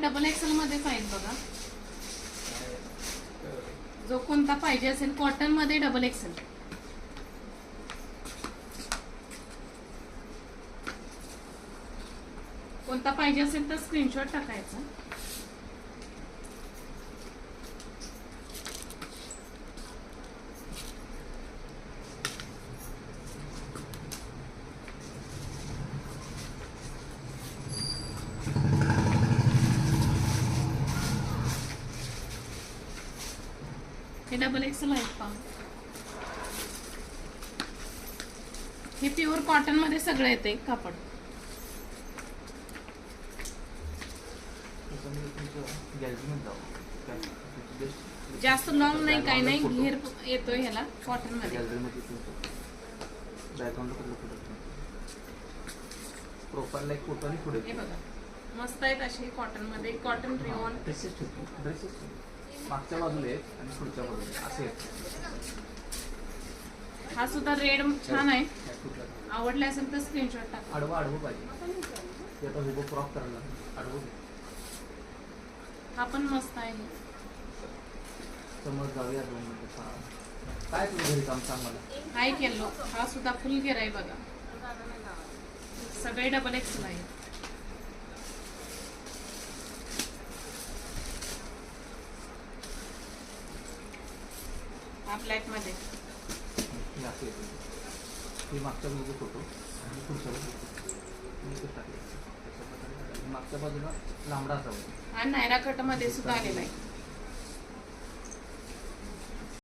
Double XL मध्येच आहेत बघा. जो कोणता पाहिजे असेल कॉटन मध्ये डबल एक्सेल. कोणता पाहिजे असेल तर स्क्रीनशॉट टाकायचा. हे डबल एक्सेल आहेत पहा. हे प्युअर कॉटन मध्ये सगळं येते कापड. जास्त लॉंग नाही काही नाही घेर येतोय ह्याला कॉटन मध्ये. प्रोफाइल एक फोटो आणि पुढे हे बघा मस्त आहेत असे कॉटन मध्ये. कॉटन रिओन ड्रेसेस मागच्या बाजूला आहेत आणि पुढच्या बाजूला असे आहेत. हा सुद्धा रेड छान आहे. आवडले असेल तर स्क्रीनशॉट टाका. आडवं पाहिजे. आता उभं क्रॉप करायला आडवं. हा पण मस्त आहे. समोर जाऊया 2 मिनिटं. काय तुझं घरी काम सांग मला. हाय केलो. हा सुद्धा फुल घेर आहे बघा. सगळे डबल एक्सेल आहे. हा ब्लॅक मध्ये. हे मागच्या बाजूचा फोटो आणि पुढच्या बाजूला मागच्या बाजूला लांबडा असावा. हा नायरा कट मध्ये सुद्धा आलेला आहे.